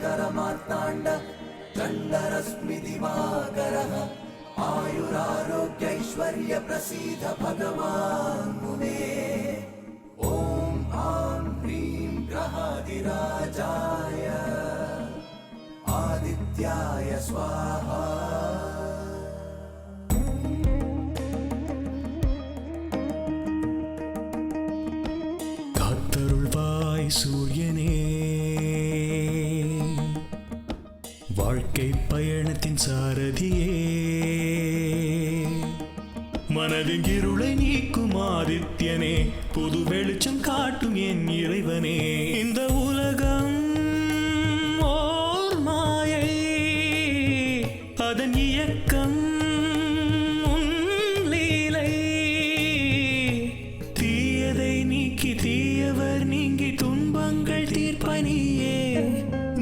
भास्करमार्ताण्ड चण्डरश्मि दिवाकरः आयुरारोग्यैश्वर्य प्रसीद भगवान् मुने ॐ आं ह्रीं ग्रहादिराजाय आदित्याय स्वाहा சூரியனே வாழ்க்கை பயணத்தின் சாரதியே மனதின் இருளை நீக்கும் ஆதித்யனே புது வெளிச்சம் காட்டும் என் இறைவனே இந்த உலகம் ஓர் மாயை அதன் இயக்கம் தீயவர் நீங்கி துன்பங்கள் தீர்ப்பனியே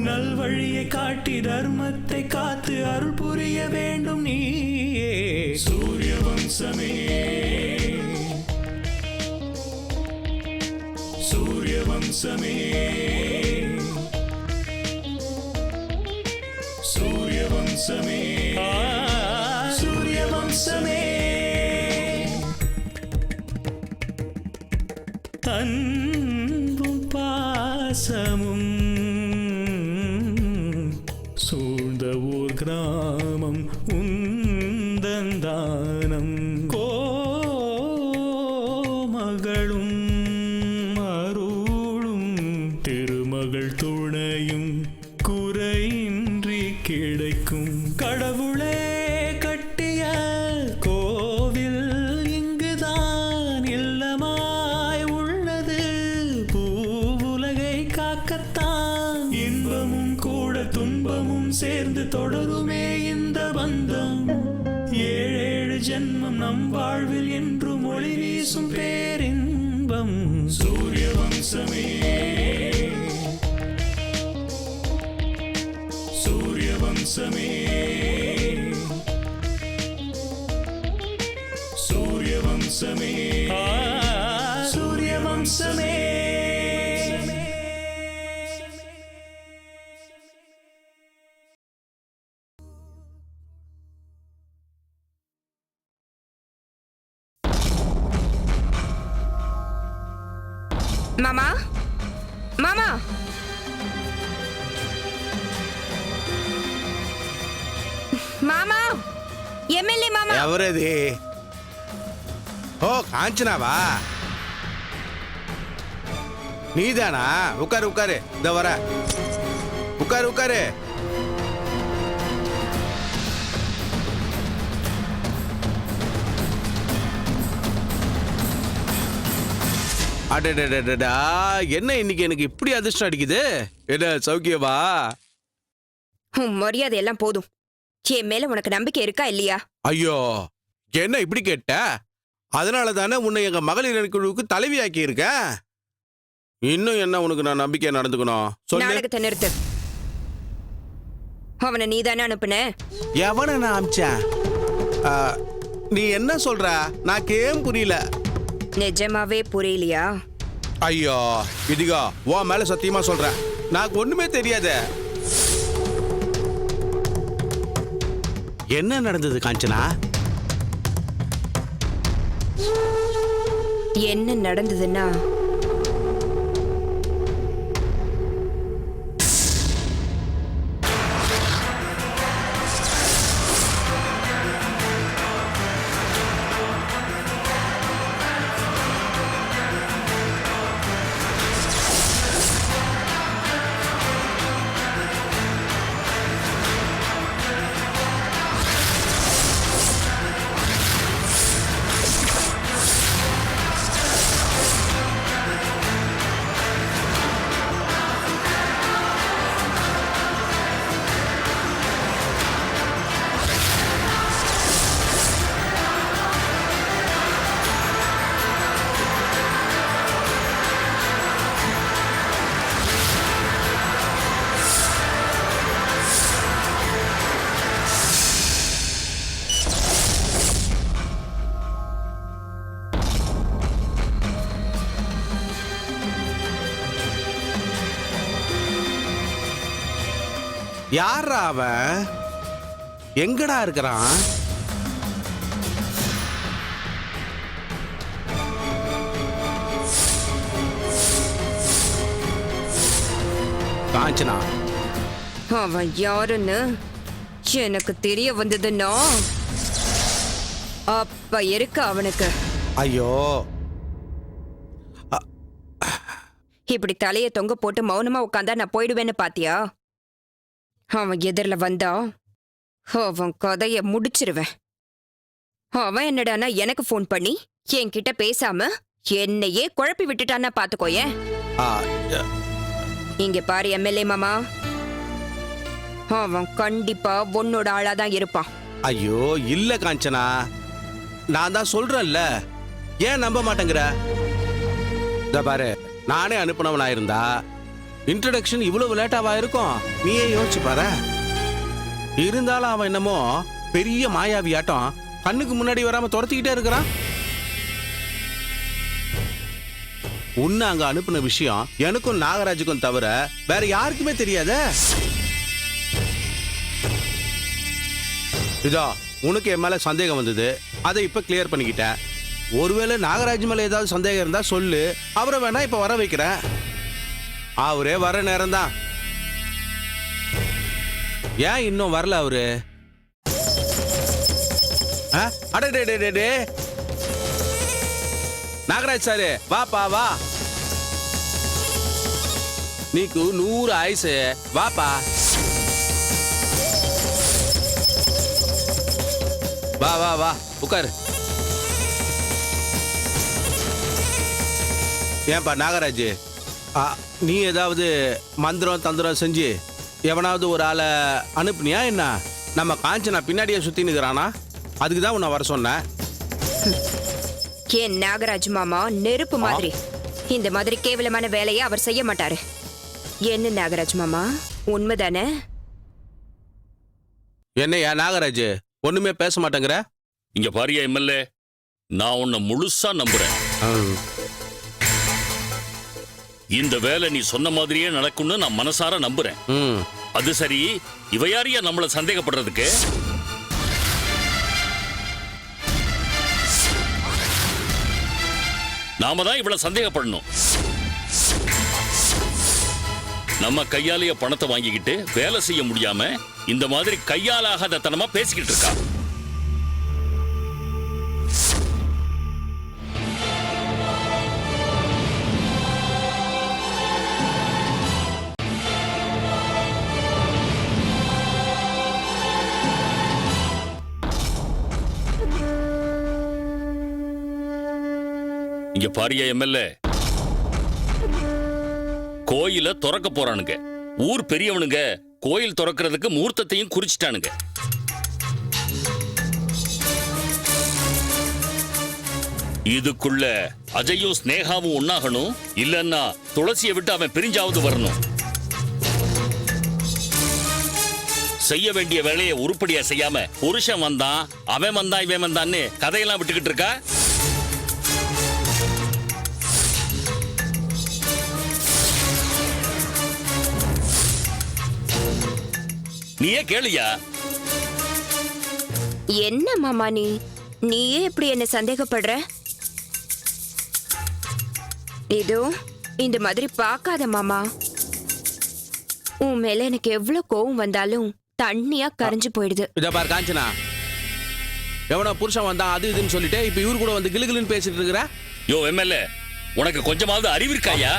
நல்வழியை காட்டி தர்மத்தை காத்து அருள் புரிய வேண்டும் நீயே சூரிய வம்சமே சூரிய வம்சமே சூரிய வம்சமே சூரிய வம்சமே அன்பும் பாசமும் சூழ்ந்த ஊர் கிராமம் உந்தந்தானம் கோமகளும் அருளும் திருமகள் துணையும் குறையின்றி கிடைக்கும் கடவுளே கட்டிய கோவில் இங்குதான் இல்லமா இன்பமும் கூட துன்பமும் சேர்ந்து தொடருமே இந்த பந்தம் ஏழேழு ஜென்மம் நம் வாழ்வில் என்றும் ஒளி வீசும் பேரின்பம் சூரிய வம்சமே சூரிய வம்சமே சூரிய வம்சமே சூரிய வம்சமே மாமா மாமா மாமா எம்எல்ஏ மாமா ఎవరది ఓ కాంచనావా நீதானா உட்காரு உட்காரு இந்த வர உட்காரு உட்காரு அடடடடா என்ன இன்னைக்கு எனக்கு இப்படி அதிர்ஷ்டம் அடிக்குது என்ன சௌக்கியமா மரியாதை எல்லாம் போதும் என் மேல உனக்கு நம்பிக்கை இருக்கா இல்லையா ஐயோ என்ன இப்படி கேட்ட அதனால தானே உன்னை எங்க மகளிர் குழுவுக்கு தலைவியாக்கி இருக்கேன் இன்னும் என்ன உனக்கு நான் நம்பிக்கையா நடந்துக்கணும் நாடகத்தை நிறுத்து அவனை நீ தானே அனுப்புன எவனை நான் அனுப்பிச்சேன் நீ என்ன சொல்ற நான் கேம் புரியல நிஜமாவே புரியலையா ஐயோ இதிகா உன் மேல சத்தியமா சொல்றேன் நான் ஒண்ணுமே தெரியாது என்ன நடந்தது காஞ்சனா என்ன நடந்ததுன்னா யாரா அவன்? எங்கடா இருக்கிறான்? காஞ்சனா, அவன் யாருன்னு எனக்கு தெரிய வந்ததுன்னா அப்ப இருக்கு அவனுக்கு. ஐயோ, இப்படி தலைய தொங்க போட்டு மௌனமா உட்காந்தா நான் போயிடுவேன்னு பாத்தியா? அவன் எதிரில் வந்தா அவன் கதைய முடிச்சிருவேன். அவன் என்னடானா எனக்கு ஃபோன் பண்ணி என்கிட்ட பேசாம என்னையே குழப்பி விட்டுட்டான்னா பாத்துக்கோயேன். ஆ, இங்க பாரு எம்எல்ஏ மாமா, அவன் கண்டிப்பா உன்னோட ஆளாதான் இருப்பான். ஐயோ இல்ல காஞ்சனா, நான் தான் சொல்றேன்ல, ஏன் நம்ப மாட்டேங்கிற? இத பாரு, நானே அனுப்பினவனா இருந்தா இன்ட்ரடக்ஷன் இவ்வளவு லேட்டாவா இருக்கும்? நீயே யோசிச்சு பாரு. இருந்தாலும் அவன் என்னமோ பெரிய மாயாவியாட்டம் கண்ணுக்கு முன்னாடி வராம துரத்திக்கிட்டே இருக்கிறான். உன்னை அங்க அனுப்பின விஷயம் எனக்கும் நாகராஜுக்கும் தவிர வேற யாருக்குமே தெரியாத. இதோ உனக்கு என் மேல சந்தேகம் வந்தது, அதை இப்ப கிளியர் பண்ணிக்கிட்டேன். ஒருவேளை நாகராஜ் மேல ஏதாவது சந்தேகம் இருந்தா சொல்லு, அவரை வேணா இப்ப வர வைக்கிறேன். அவரே வர நேரம் தான். ஏன் இன்னும் வரல அவரு? அடே, நாகராஜ் சாரு வாப்பா வா. நீக்கு 100 ஆயுசு, வாப்பா வா வா வா உட்காரு. ஏன்பா நாகராஜ், நீ ஏதாவது மந்திரம் தந்திரம் செஞ்சு எவனாவது ஒரு ஆளை அனுப்புனியா என்ன? நம்ம காஞ்சனா பின்னாடியே சுத்தி நிற்கிறானா? அதுக்கு தான் உன்னை வர சொன்னேன். ஏன் நாகராஜ் மாமா நெருப்பு மாதிரி. இந்த மாதிரி கேவலமான வேலையை அவர் செய்ய மாட்டாரு. என்ன நாகராஜ் மாமா, உண்மைதானே? என்னையா நாகராஜ் ஒண்ணுமே பேச மாட்டேங்கிற? இங்க பாரியா எம்எல்ஏ, நான் உன்னை முழுசா நம்புறேன். இந்த வேலை நீ சொன்ன மாதிரியே நடக்கும்னு நான் மனசார நம்புறேன். அது சரி, இவ யாரையா நம்மள சந்தேகப்படுறதுக்கு? நாம தான் இவ்வளவு சந்தேகப்படணும். நம்ம கையாலேயே பணத்தை வாங்கிக்கிட்டு வேலை செய்ய முடியாம இந்த மாதிரி கையாலாகாத தனமா பேசிக்கிட்டு இருக்கா. இங்க பாரியா எம்எல்ஏ, கோயில திறக்க போறானுங்க. ஊர் பெரியவனுங்க கோயில் திறக்கிறதுக்கு முகூர்த்தத்தையும் குறிச்சிட்டானுங்க. இதுக்குள்ள அஜயும் ஸ்னேகாவும் ஒன்னாகணும், இல்லன்னா துளசியை விட்டு அவன் பிரிஞ்சாவது வரணும். செய்ய வேண்டிய வேலையை உருப்படியா செய்யாம புருஷன் வந்தான், அவன் வந்தான், இவன் வந்தான்னு கதையெல்லாம் விட்டுக்கிட்டு இருக்கா. நீயே கேளியா? என்ன மாமா நீயே எப்படி என்ன சந்தேகப்படுற? இதோ இந்த மாதிரி பார்க்காத மாமா. உன் மேல எனக்கு எவ்வளவு கோவம் வந்தாலும் தண்ணியா கரைஞ்சு போயிடுது. இத பார் காஞ்சனா, எவனோ புருஷன் வந்தான் அது இதுன்னு சொல்லிட்டு இப்ப இவரு கூட வந்து கிளுகிளுன்னு பேசிட்டு இருக்கிற. யோ எம்எல்ஏ, உனக்கு கொஞ்சமாவது அறிவு இருக்காயா?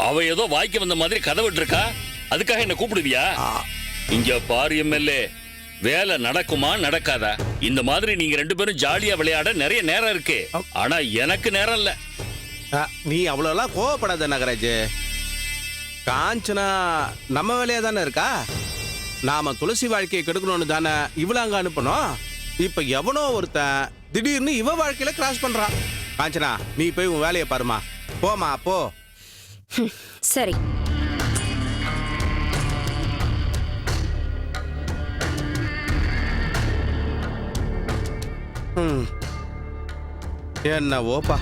அவ ஏதோ வாய்க்கு வந்த மாதிரி கதை விட்டு இருக்கா, அதுக்காக என்ன கூப்பிடுவியா? இங்க பாரு எம்எல்ஏ, வேலை நடக்குமா நடக்காதா? இந்த மாதிரி நீங்க 2 பேரும் ஜாலியா விளையாட நிறைய நேரம் இருக்கு. ஆனா எனக்கு நேரம் இல்ல. நீ அவ்வளவுலாம் கோவப்படாத நாகராஜ். காஞ்சனா நம்ம வேலையா தானே இருக்கா. நாம துளசி வாழ்க்கையை கெடுக்கணும்னு தானே இவ்வளவு அங்க அனுப்பணும். இப்ப எவனோ ஒருத்தன் திடீர்னு இவ வாழ்க்கையில கிராஸ் பண்றான். காஞ்சனா நீ போய் உன் வேலையை பாருமா, போமா போ. சரி. என்னவோப்பா.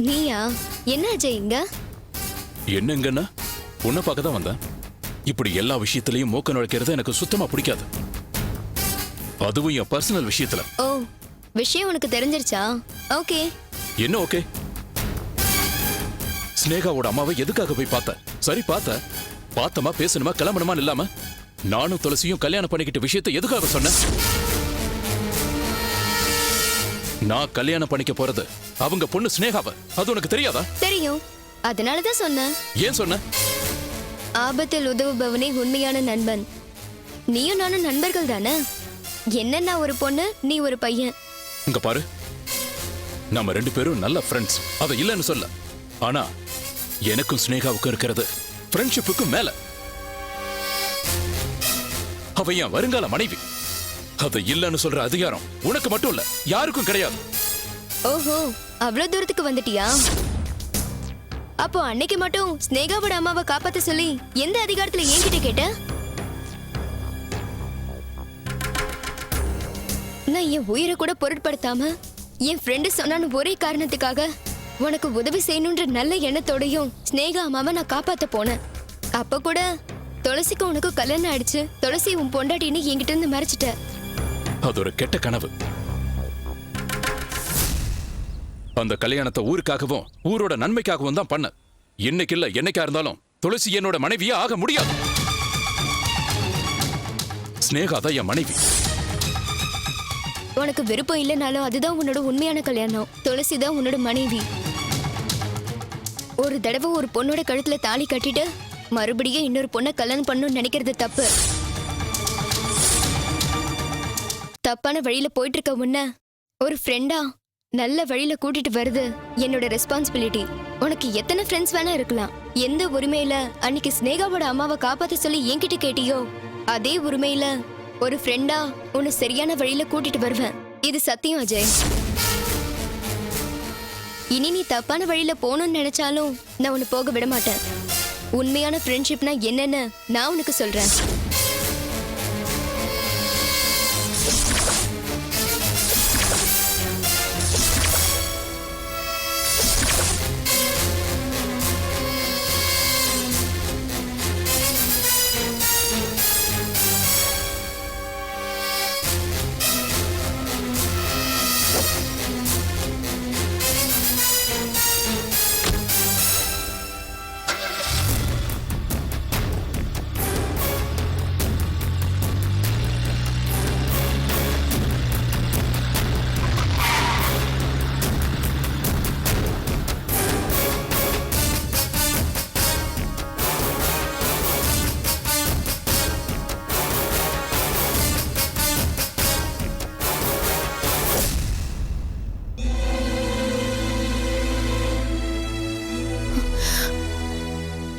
நீயா? என்ன அஜய் இங்க? என்னங்கன்னா உன்னை பார்க்க தான் வந்தேன். இப்படி எல்லா விஷயத்திலையும் மூக்க நுழைக்கிறது எனக்கு சுத்தமா பிடிக்காது. அதுவும் என் பர்சனல் விஷயத்துல. ஓ, விஷயம் உனக்கு தெரிஞ்சிருச்சா? ஓகே. என்ன ஓகே? ஸ்னேகாவோட அம்மாவை எதுக்காக போய் பார்த்த? சரி பார்த்த. பார்த்தமா பேசணுமா கிளம்பணுமா இல்லாம நானும் துளசியும் கல்யாணம் பண்ணிக்கிட்ட விஷயத்தை எதுக்காக சொன்னேன்? நான் கல்யாணம் பண்ணிக்க போறது அவங்க பொண்ணு ஸ்னேகாவ. அது உனக்கு தெரியாதா? தெரியும். அதனாலதான் சொன்னேன். ஏன் சொன்ன? ஆபத்தில் உதவுபவனே உண்மையான நண்பன். நீயும் நானும் நண்பர்கள் தானே? என்ன, நான் ஒரு பொண்ணு, நீ ஒரு பையன். இங்க பாரு, நம்ம 2 பேரும் நல்ல ஃப்ரெண்ட்ஸ். அதை இல்லைன்னு சொல்ல. ஆனா எனக்கும் ஸ்னேகாவுக்கும் இருக்கிறது ஃப்ரெண்ட்ஷிப்புக்கு மேல. அவ என் வருங்கால மனைவி. அதை இல்லைன்னு சொல்ற அதிகாரம் உனக்கு மட்டும் இல்ல, யாருக்கும் கிடையாது. ஓஹோ, அவ்வளவு தூரத்துக்கு வந்துட்டியா? அப்போ அன்னைக்கு மட்டும் ஸ்னேகாவோட அம்மாவை காப்பாத்த சொல்லி எந்த அதிகாரத்துல என்கிட்ட கேட்ட? நான் என் உயிரை கூட பொருட்படுத்தாம என் ஃப்ரெண்டு சொன்னான்னு ஒரே காரணத்துக்காக உனக்கு உதவி செய்யணுன்ற நல்ல எண்ணத்தோடையும் ஸ்னேகா அம்மாவை நான் காப்பாத்த போனேன். அப்ப கூட துளசிக்கு உனக்கு கல்யாணம் ஆயிடுச்சு, துளசி உன் பொண்டாட்டின்னு என்கிட்ட இருந்து மறைச்சிட்ட. அது ஒரு கெட்ட கனவு. அந்த கல்யாணத்தை ஊருக்காகவும் ஊரோட நன்மைக்காகவும் தான் பண்ண. இன்னைக்கு இல்ல என்னைக்கா இருந்தாலும் துளசி என்னோட மனைவியே ஆக முடியாது. ஸ்னேகா தான் என் மனைவி. உனக்கு விருப்பம் இல்லைனாலும் அதுதான் உன்னோட உண்மையான கல்யாணம். துளசி தான் உன்னோட மனைவி. ஒரு தடவை ஒரு பொண்ணோட கழுத்துல தாலி கட்டிட்டு மறுபடியும் இன்னொரு பொண்ணை கல்யாணம் பண்ணணும்னு நினைக்கிறது தப்பு. தப்பான வழியில போயிட்டு இருக்க உன்ன ஒரு ஃப்ரெண்டா நல்ல வழியில கூட்டிட்டு வருது என்னோட ரெஸ்பான்சிபிலிட்டி. உனக்கு எத்தனை ஃப்ரெண்ட்ஸ் வேணா இருக்கலாம். எந்த உரிமையில அன்னைக்கு ஸ்னேகாவோட அம்மாவை காப்பாத்த சொல்லி என்கிட்ட கேட்டியோ அதே உரிமையில ஒரு ஃப்ரெண்டா உன்னை சரியான வழியில கூட்டிட்டு வருவேன். இது சத்தியம் அஜய். இனி நீ தப்பான வழியில போகணும்னு நினைச்சாலும் நான் உன்னை போக விட மாட்டேன். உண்மையான ஃப்ரெண்ட்ஷிப்னா என்னன்னு நான் உனக்கு சொல்றேன்.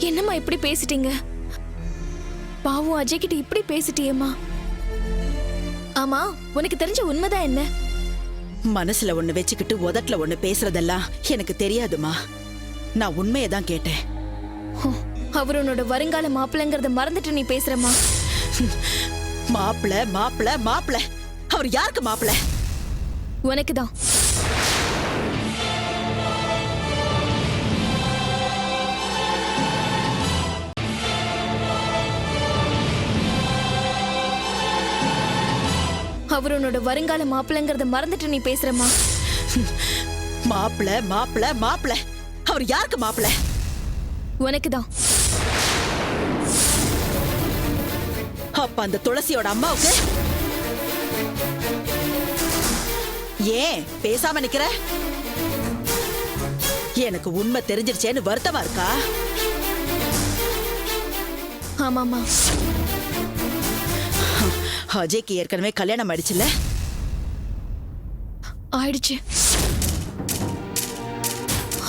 என்னம்மா இப்படி பேசிட்டீங்க? பாவம் அஜய் கிட்ட இப்படி பேசிட்டியேம்மா. ஆமா, உனக்கு தெரிஞ்ச உண்மைதான் என்ன? மனசுல ஒண்ணு வச்சுக்கிட்டு உதட்டுல ஒண்ணு பேசுறதெல்லாம் எனக்கு தெரியாதுமா. நான் உண்மையை தான் கேட்டேன். அவர் உன்னோட வருங்கால மாப்பிள்ளைங்கிறத மறந்துட்டு நீ பேசுறமா? மாப்பிள மாப்பிள மாப்பிள அவர் யாருக்கு மாப்பிள? உனக்குதான். அவர் உன்னோட வருங்கால மாப்பிள்ளைங்கிறத மறந்துட்டு நீ பேசுறமா? மாப்பிள மாப்பிள மாப்பிள அவர் யாருக்கு மாப்பிள? உனக்குதான். அப்ப அந்த துளசியோட அம்மாவுக்கு ஏன் பேசாம நிக்கிற? எனக்கு உண்மை தெரிஞ்சிருச்சேன்னு வருத்தமா இருக்கா? ஆமாமா. அஜய்க்கு ஏற்கனவே கல்யாணம் ஆயிடுச்சுல்ல? ஆயிடுச்சு.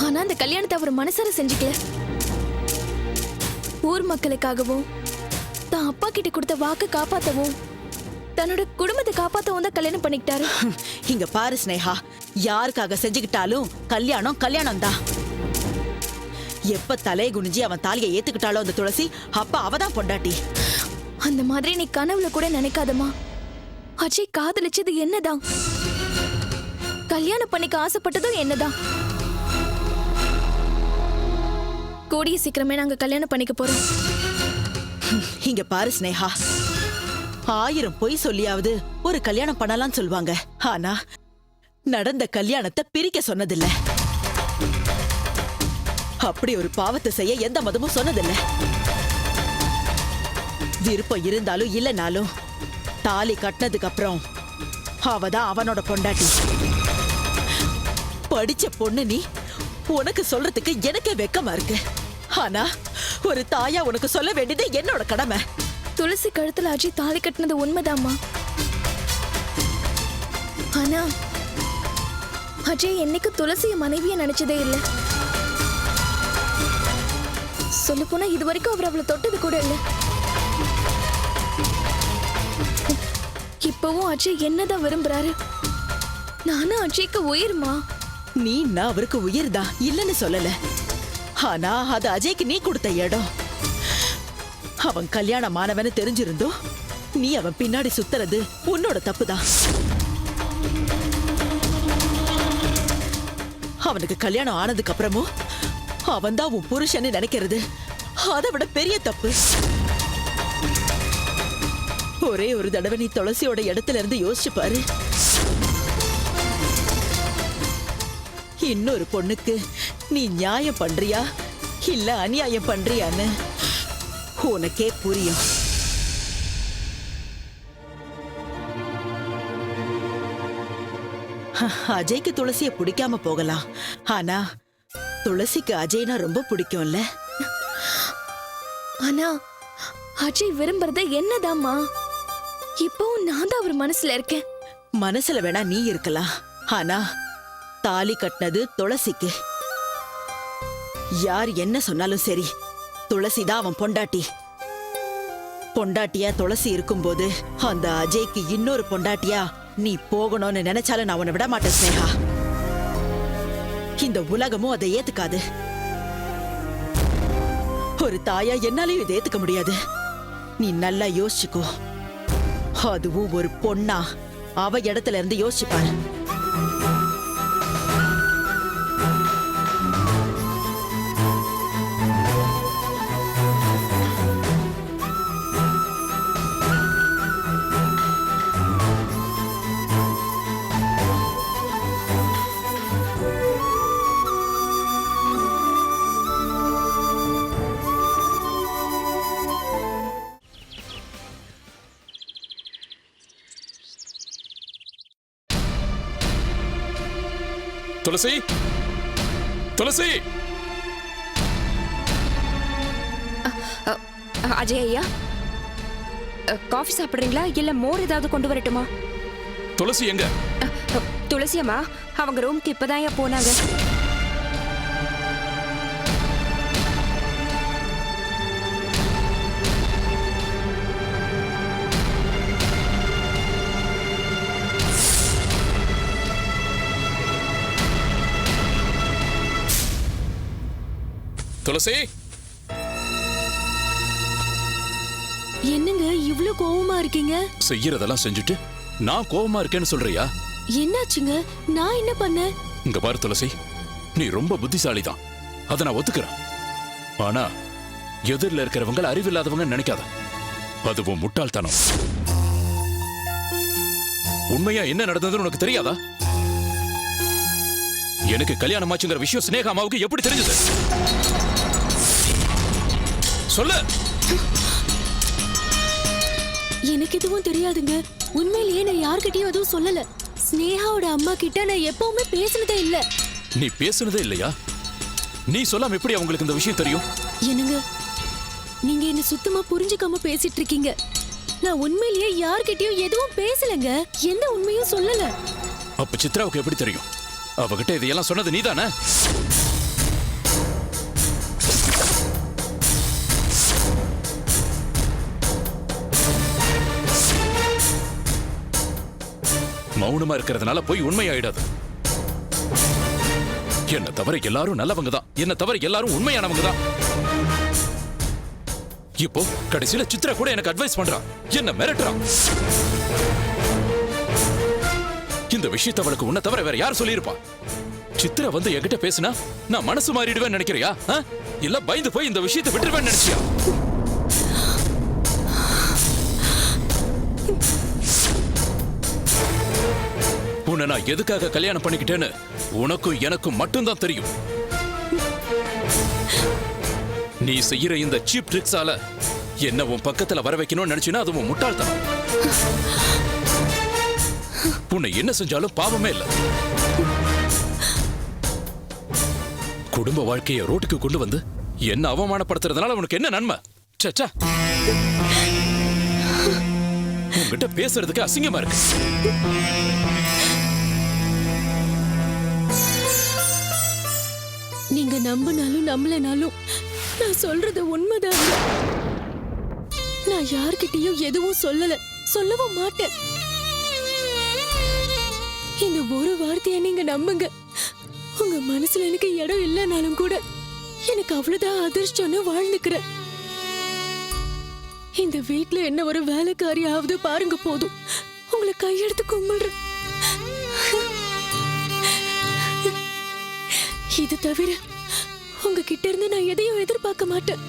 ஆனா அந்த கல்யாணத்தை அவர் மனசார செஞ்சுக்கல. ஊர் மக்களுக்காகவும் தான் அப்பா கிட்ட கொடுத்த வாக்கு காப்பாத்தவும் தன்னோட குடும்பத்தை காப்பாத்தவும் தான் கல்யாணம் பண்ணிக்கிட்டாரு. இங்க பாரு ஸ்னேகா, யாருக்காக செஞ்சுக்கிட்டாலும் கல்யாணம் கல்யாணம் தான். எப்ப தலை குனிஞ்சி அவன் தாலியை ஏத்துக்கிட்டாலோ அந்த துளசி, அப்ப அவதான் பொண்டாட்டி. அந்த மாதிரி நீ கனவுல கூட நினைக்காதமா. அஜய் காதலிச்சது என்னதான், கல்யாணம் பண்ணிக்க ஆசைப்பட்டதும் என்னதான். கூடிய சீக்கிரமே நாங்க கல்யாணம் பண்ணிக்க போறோம். இங்க பாரு ஸ்னேகா, 1000 பொய் சொல்லியாவது ஒரு கல்யாணம் பண்ணலாம்னு சொல்லுவாங்க. ஆனா நடந்த கல்யாணத்தை பிரிக்க சொன்னதில்ல. அப்படி ஒரு பாவத்தை செய்ய எந்த மதமும் சொன்னதில்ல. விருப்பம் இருந்தாலும் இல்லனாலும் தாலி கட்டினதுக்கு அப்புறம் அவதான் அவனோட பொண்டாட்டி. படிச்ச பொண்ணு நீ, உனக்கு சொல்றதுக்கு எனக்கே வெக்கமா இருக்கு. ஆனா ஒரு தாயா உனக்கு சொல்ல வேண்டியது என்னோட கடமை. துளசி கழுத்துல அஜய் தாலி கட்டினது உண்மைதாம்மா. ஆனா அஜய் என்னைக்கு துளசிய மனைவிய நினைச்சதே இல்ல. சொல்ல போனா இது வரைக்கும் அவர் அவளை தொட்டது கூட இல்ல. இப்பவும் அஜய் என்னதான் விரும்புறாரு. நானும் அஜய்க்கு உயிர்மா. நீ நான் அவருக்கு உயிர்தான் இல்லன்னு சொல்லல. ஆனா அது அஜய்க்கு நீ கொடுத்த இடம். அவன் கல்யாணமானவன்னு தெரிஞ்சிருந்தோ நீ அவன் பின்னாடி சுத்துறது உன்னோட தப்புதான். அவனுக்கு கல்யாணம் ஆனதுக்கு அப்புறமும் அவன் தான் உன் புருஷன்னு நினைக்கிறது அதை விட பெரிய தப்பு. ஒரே ஒரு தடவை நீ துளசியோட இடத்துல இருந்து யோசிச்சு பாரு. இன்னொரு பொண்ணுக்கு நீ நியாயம் பண்றியா இல்ல அநியாயம் பண்றியான்னு உனக்கே புரியும். அஜய்க்கு துளசிய பிடிக்காம போகலாம். ஆனா துளசிக்கு அஜய்னா ரொம்ப பிடிக்கும்ல. ஆனா அஜய் விரும்புறது என்னதாம்மா. இப்பவும் நான் தான் அவர் மனசுல இருக்கேன். மனசுல வேணா நீ இருக்கலாம். ஆனா தாலி கட்டினது துளசிக்கு. யார் என்ன சொன்னாலும் சரி, துளசிதான் அவன் பொண்டாட்டி. பொண்டாட்டியா துளசி இருக்கும்போது அந்த அஜய்க்கு இன்னொரு பொண்டாட்டியா நீ போகணும்னு நினைச்சாலும் நான் உன்னை விட மாட்டேன் ஸ்னேகா. இந்த உலகமும் அதை ஏத்துக்காது. ஒரு தாயா என்னாலையும் இதை ஏத்துக்க முடியாது. நீ நல்லா யோசிச்சுக்கோ. அதுவும் ஒரு பொண்ணா அவ இடத்துல இருந்து யோசிச்சு பாரு. துளசி, துளசி. அஜய் ஐயா, காஃபி சாப்பிடுறீங்களா இல்ல மோர் ஏதாவது கொண்டு வரட்டுமா? துளசி எங்க? துளசி அம்மா அவங்க ரூம்க்கு இப்பதான் போனாங்க. துளசி, என்னங்க இவ்ளோ கோவமா இருக்கீங்க? செய்யறதெல்லாம் செஞ்சுட்டு நான் கோவமா இருக்கேன்னு சொல்றியா? என்னாச்சுங்க? நான் என்ன பண்ணேன்? இங்க பாரு துளசி, நீ ரொம்ப புத்திசாலிதான், அதை நான் ஒத்துக்கிறேன். ஆனா எதிரில் இருக்கிறவங்க அறிவில்லாதவங்க நினைக்காத. அதுவும் முட்டாள்தனம். உண்மையா என்ன நடந்ததுன்னு உனக்கு தெரியாதா? எனக்கு கல்யாணம் ஆச்சுங்கிற விஷயம் ஸ்னேகா அம்மாவுக்கு எப்படி தெரிஞ்சது? சொல்லு. எனக்கு எதுவும் தெரியாதுங்க. உண்மையிலேயே நான் யார்கிட்டயும் எதுவும் சொல்லல. ஸ்னேகாவோட அம்மா கிட்ட நான் எப்பவுமே பேசினதே இல்ல. நீ பேசுனதே இல்லையா? நீ சொல்லாம எப்படி அவங்களுக்கு இந்த விஷயம் தெரியும்? என்னங்க, நீங்க என்ன சுத்தமா புரிஞ்சுக்காம பேசிட்டு இருக்கீங்க. நான் உண்மையிலேயே யார்கிட்டயும் எதுவும் பேசலங்க. எந்த உண்மையும் சொல்லல. அப்ப சித்ராவுக்கு எப்படி தெரியும்? அவகிட்ட இதையெல்லாம் சொன்னது நீதானே? மௌனமா இருக்கிறதுனால போய் உண்மையாயிடாது. என்ன தவிர எல்லாரும் நல்லவங்க தான். என்ன தவிர எல்லாரும் உண்மையானவங்க தான். இப்போ கடைசியில சித்ரா கூட எனக்கு அட்வைஸ் பண்றான், என்ன மிரட்டுறான். இந்த விஷயத்தை அவளுக்கு உன்னை தவிர வேற யார் சொல்லியிருப்பா? சித்ரா வந்து என்கிட்ட பேசினா நான் மனசு மாறிடுவேன்னு நினைக்கிறியா? இல்ல பயந்து போய் இந்த விஷயத்தை விட்டுருவேன்னு நினைச்சியா? உன்னை நான் எதுக்காக கல்யாணம் பண்ணிக்கிட்டேன்னு உனக்கும் எனக்கும் மட்டும்தான் தெரியும். நீ செய்யற இந்த சீப் ட்ரிக்ஸால என்ன உன் பக்கத்துல வர வைக்கணும்னு நினைச்சினா அது உன் முட்டாள்தனம். உன்னை என்ன செஞ்சாலும் பாவமே இல்ல. குடும்ப வாழ்க்கையை ரோட்டுக்கு கொண்டு வந்து என்ன அவமானப்படுத்துறதுனால உனக்கு என்ன நன்மை? சச்சா, உன்கிட்ட பேசுறதுக்கு அசிங்கமா இருக்கு. நீங்க நம்பினாலும் நம்பலனாலும் நான் சொல்றது உண்மைதான். நான் யார்கிட்டயும் எதுவும் சொல்லல, சொல்லவும் மாட்டேன். இந்த ஒரு வார்த்தையை நீங்க நம்புங்க. உங்க மனசுல எனக்கு இடம் இல்லைனாலும் கூட எனக்கு அவ்வளவுதான் அதிர்ஷ்டம்னு வாழ்ந்துக்கிறேன். இந்த வீட்ல என்ன ஒரு வேலைக்காரியாவது பாருங்க போதும். உங்களை கையெடுத்து கும்பிடுறேன். இது தவிர உங்ககிட்ட இருந்து நான் எதையும் எதிர்பார்க்க மாட்டேன்.